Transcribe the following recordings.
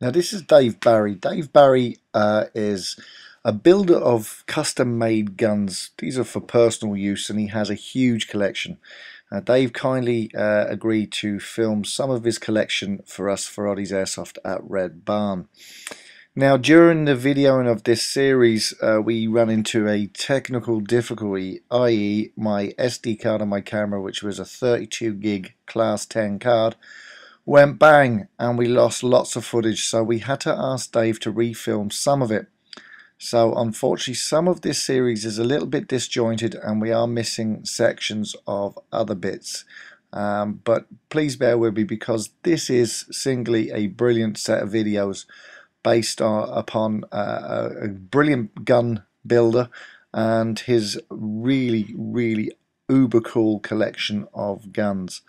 Now this is Dave Barry. Dave Barry is a builder of custom-made guns. These are for personal use, and he has a huge collection. Dave kindly agreed to film some of his collection for us for Oddie's Airsoft at Red Barn. Now during the videoing of this series we ran into a technical difficulty, i.e. my SD card on my camera, which was a 32 gig class 10 card, went bang and we lost lots of footage, so we had to ask Dave to refilm some of it. So unfortunately some of this series is a little bit disjointed and we are missing sections of other bits, but please bear with me because this is singly a brilliant set of videos based upon a brilliant gun builder and his really uber cool collection of guns.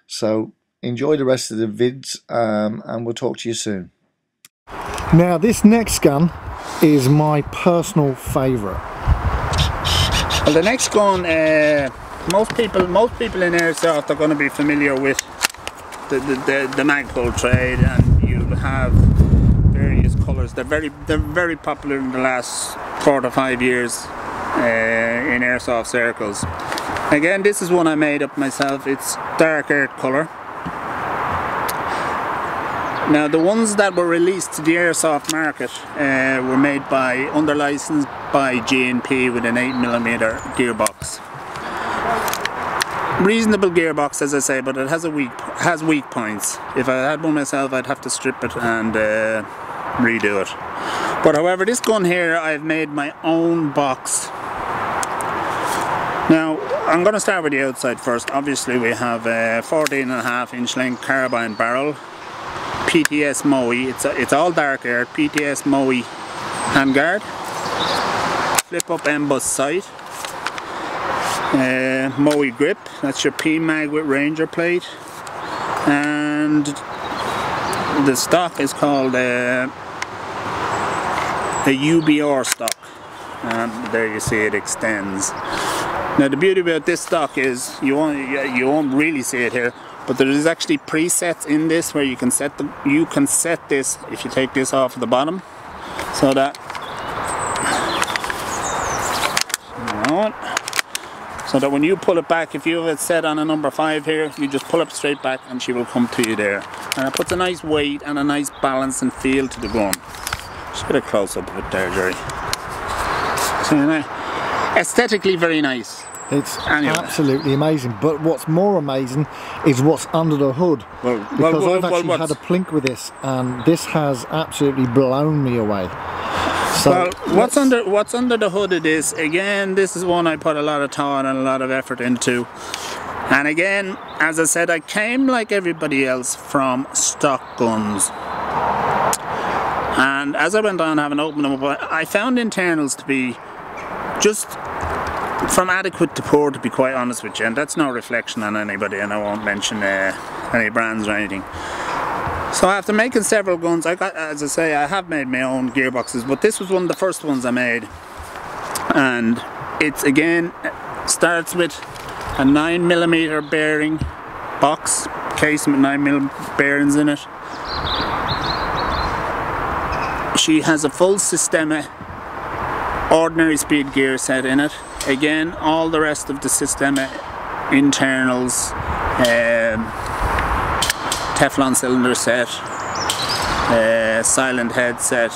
So enjoy the rest of the vids and we'll talk to you soon. Now this next gun is my personal favourite. Well, the next gun, most people in airsoft are going to be familiar with the Magpul trade, and you'll have various colours. They're very popular in the last 4 to 5 years in airsoft circles. Again, this is one I made up myself. It's dark earth colour. Now the ones that were released to the airsoft market were made by, under license by G&P with an 8mm gearbox. Reasonable gearbox, as I say, but it has weak points. If I had one myself I'd have to strip it and redo it. But however, this gun here I've made my own box. Now I'm going to start with the outside first. Obviously we have a 14.5-inch length carbine barrel, PTS Moe, it's all dark earth, PTS Moe handguard, flip up emboss sight, Moe grip, that's your P-Mag with Ranger plate, and the stock is called a UBR stock, and there you see it extends. Now the beauty about this stock is you won't really see it here, but there is actually presets in this where you can set this if you take this off the bottom, so that when you pull it back, if you have it set on a number 5 here, you just pull it straight back and she will come to you there, and it puts a nice weight and a nice balance and feel to the gun. Just get a close up of it there, Jerry. So aesthetically very nice. It's absolutely amazing, but what's more amazing is what's under the hood. Because I've actually had a plink with this, and this has absolutely blown me away. So what's under the hood of this? Again, this is one I put a lot of thought and a lot of effort into. And again, as I said, I came like everybody else from stock guns. And as I went on having opened them up, I found internals to be just from adequate to poor, to be quite honest with you, and that's no reflection on anybody, and I won't mention any brands or anything. So after making several guns, as I say, I have made my own gearboxes, but this was one of the first ones I made, and it's again starts with a 9mm bearing box, case with 9mm bearings in it. She has a full Systema ordinary speed gear set in it. Again, all the rest of the Systema internals, Teflon cylinder set, silent head set,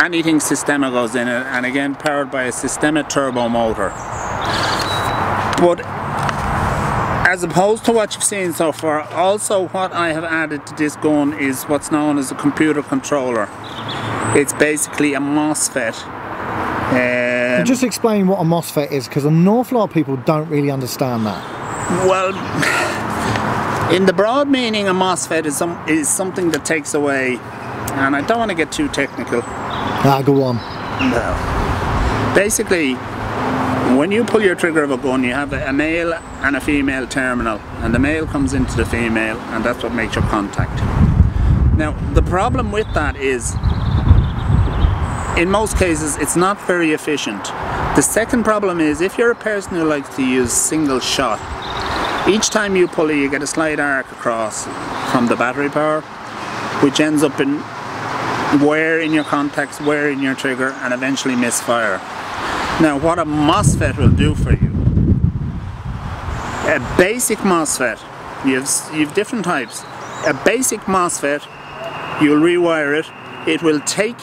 anything Systema goes in it, and again powered by a Systema turbo motor. But as opposed to what you've seen so far, also what I have added to this gun is what's known as a computer controller. It's basically a Mossfet. Just explain what a Mossfet is, because an awful lot of people don't really understand that. Well, in the broad meaning, a Mossfet is something that takes away, and I don't want to get too technical. Go on. No. Basically, when you pull your trigger of a gun, you have a male and a female terminal, and the male comes into the female, and that's what makes your contact. Now, the problem with that is, in most cases, it's not very efficient. The second problem is, if you're a person who likes to use single shot, each time you pull it, you get a slight arc across from the battery power. which ends up in wear in your contacts, wear in your trigger, and eventually misfire. Now what a Mossfet will do for you, a basic Mossfet, you've different types. A basic Mossfet, you'll rewire it, it will take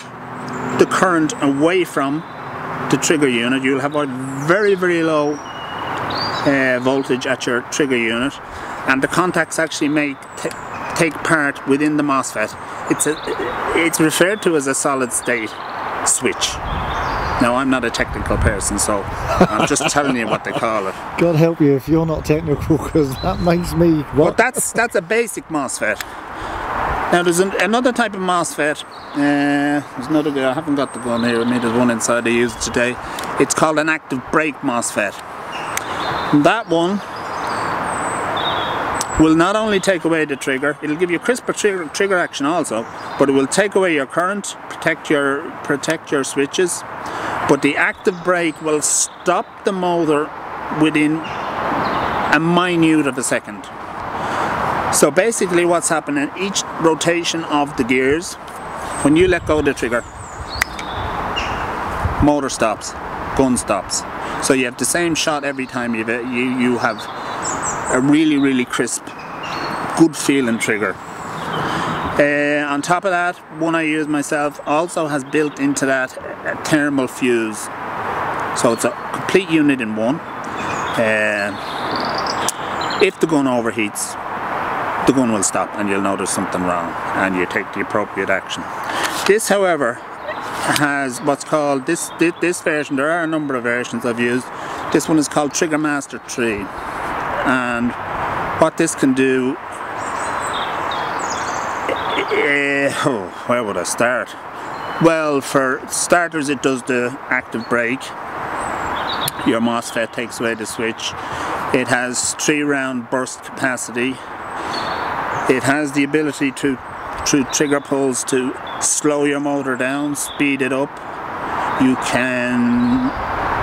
the current away from the trigger unit. You'll have a very, very low voltage at your trigger unit, and the contacts actually may take part within the Mossfet. It's referred to as a solid state switch. Now I'm not a technical person, so I'm just telling you what they call it. God help you if you're not technical, because that makes me what? But that's a basic Mossfet. Now there's another type of Mossfet. There's another guy, I haven't got the gun here with me, there's one inside I used today. It's called an active brake Mossfet. That one will not only take away the trigger, it'll give you crisper trigger action also, but it will take away your current, protect your switches, but the active brake will stop the motor within a minute of a second. So basically what's happening, each rotation of the gears, when you let go of the trigger, motor stops, gun stops. So you have the same shot every time you have a really, really crisp, good feeling trigger. On top of that, one I use myself also has built into that a thermal fuse. So it's a complete unit in one. If the gun overheats, the gun will stop and you'll know there's something wrong and you take the appropriate action. This, however, has what's called, this version, there are a number of versions I've used. This one is called Trigger Master 3. And what this can do, where would I start? Well, for starters, it does the active brake. Your Mossfet takes away the switch. It has 3-round burst capacity. It has the ability to, through trigger pulls, to slow your motor down, speed it up. You can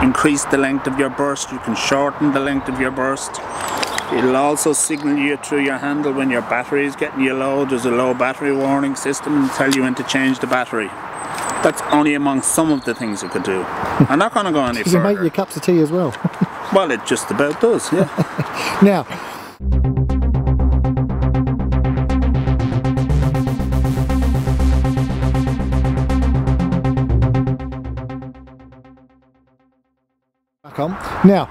increase the length of your burst, you can shorten the length of your burst. It'll also signal you through your handle when your battery is getting you low. There's a low battery warning system and tell you when to change the battery. That's only among some of the things it could do. I'm not going to go any further. Does it make your cups of tea as well? Well, it just about does, yeah. Now, back on. Now,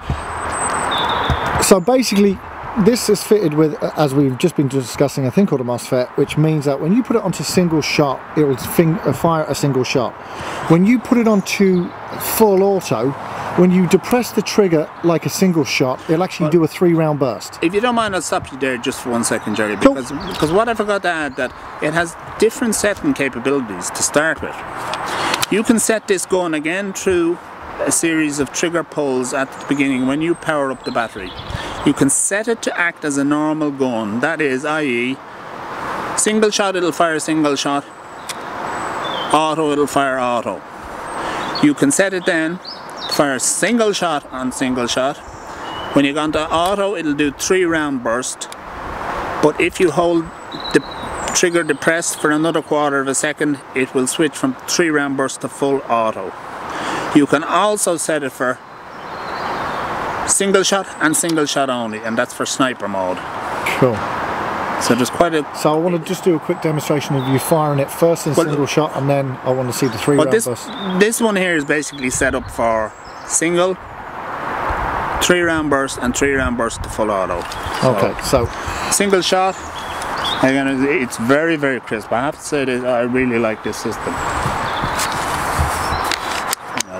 so basically this is fitted with, as we've just been discussing, a thing called a Mossfet, which means that when you put it onto single shot, it will fire a single shot. When you put it onto full auto, when you depress the trigger like a single shot, it'll actually do a 3-round burst. If you don't mind, I'll stop you there just for 1 second, Jerry, because what I forgot to add, that it has different setting capabilities to start with. You can set this gun again through a series of trigger pulls at the beginning when you power up the battery. You can set it to act as a normal gun, that is, i.e. single shot it'll fire single shot, auto it'll fire auto. You can set it then to fire single shot on single shot. When you go into auto, it'll do 3-round burst, but if you hold the trigger depressed for another quarter of a second, it will switch from 3-round burst to full auto. You can also set it for single shot and single shot only, and that's for sniper mode. Cool. So there's quite a... So I want to just do a quick demonstration of you firing it first in single shot, and then I want to see the 3-round burst. This one here is basically set up for single, 3-round burst and 3-round burst to full auto. Okay, so single shot, again, it's very, very crisp. I have to say that I really like this system.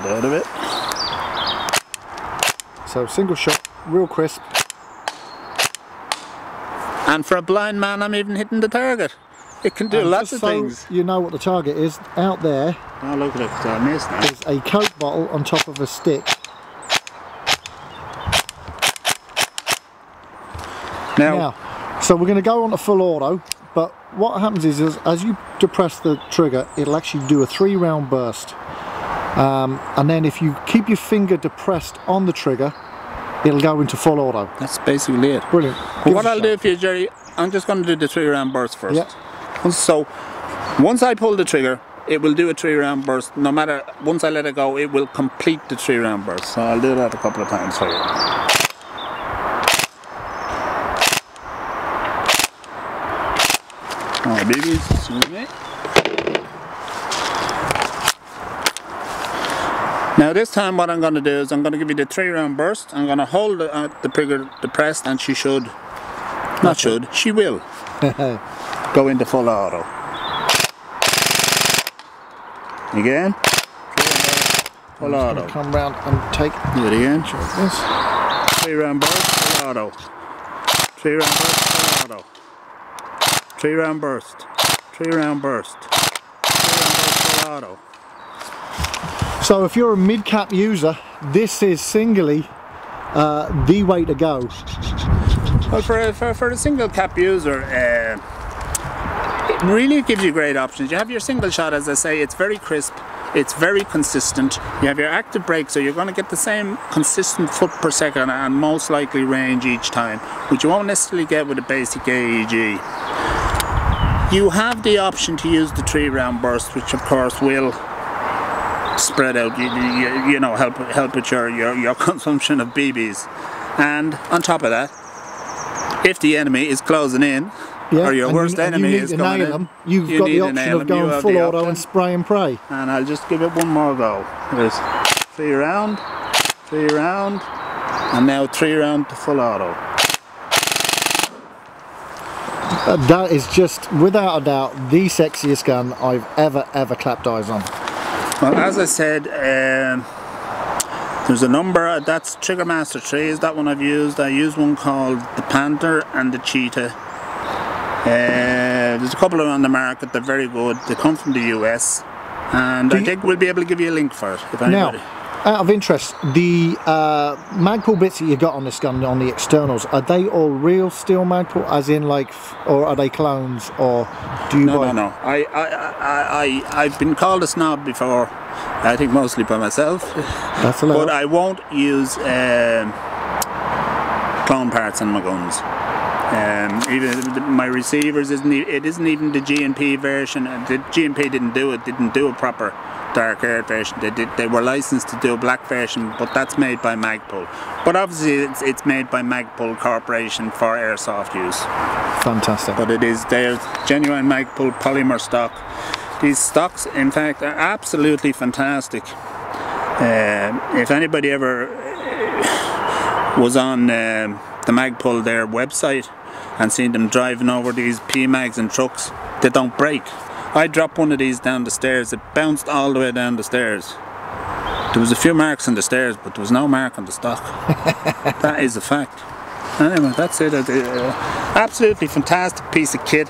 Out of it. So single shot, real crisp. And for a blind man, I'm even hitting the target. It can do lots of things. You know what the target is out there. Oh, look at it, I missed now. There's a Coke bottle on top of a stick. Now, so we're going to go on to full auto, but what happens is as you depress the trigger, it'll actually do a 3-round burst. And then if you keep your finger depressed on the trigger, it'll go into full auto. That's basically it. Brilliant. Well, what I'll do for you, Jerry, I'm just going to do the 3-round burst first. Yeah. So once I pull the trigger, it will do a 3-round burst. No matter, once I let it go, it will complete the 3-round burst. So I'll do that a couple of times for you. Alright, babies, excuse me. Now this time what I'm going to do is I'm going to give you the 3-round burst. I'm going to hold the trigger depressed, and she should, not should, she will go into full auto. Again, full auto. Come round and take. Do it again. This. 3-round burst, full auto. 3-round burst, full auto. 3-round burst. 3-round burst. 3-round burst, full auto. So if you're a mid-cap user, this is singly the way to go. Well, for a single cap user, it really gives you great options. You have your single shot, as I say, it's very crisp, it's very consistent. You have your active brake, so you're going to get the same consistent foot per second and most likely range each time, which you won't necessarily get with a basic AEG. You have the option to use the 3-round burst, which of course will spread out, you know, help with your consumption of BBs. And on top of that, if the enemy is closing in, or your worst enemy is coming in, you've got the option of going full auto and spray and pray. And I'll just give it one more go. There's 3-round, 3-round, and now 3-round to full auto. That is just, without a doubt, the sexiest gun I've ever clapped eyes on. Well, as I said, there's a number, that's Trigger Master 3 is that one I've used. I used one called the Panther and the Cheetah. There's a couple of them on the market, they're very good. They come from the US, and I think we'll be able to give you a link for it if anybody. Now, out of interest, the Magpul bits that you got on this gun, on the externals, are they all real steel Magpul, as in like, or are they clones, or do you buy? No. I've been called a snob before, I think mostly by myself. That's allowed. But I won't use clone parts on my guns. Even my receivers isn't even the GNP version. The GNP didn't do a proper dark air version. They were licensed to do a black version, but that's made by Magpul. But obviously it's made by Magpul Corporation for airsoft use. Fantastic. But they're genuine Magpul polymer stock. These stocks, in fact, are absolutely fantastic. If anybody ever was on the Magpul, their website, and seen them driving over these PMags and trucks, they don't break. I dropped one of these down the stairs, it bounced all the way down the stairs. There was a few marks on the stairs, but there was no mark on the stock. That is a fact. Anyway, that's it. Absolutely fantastic piece of kit.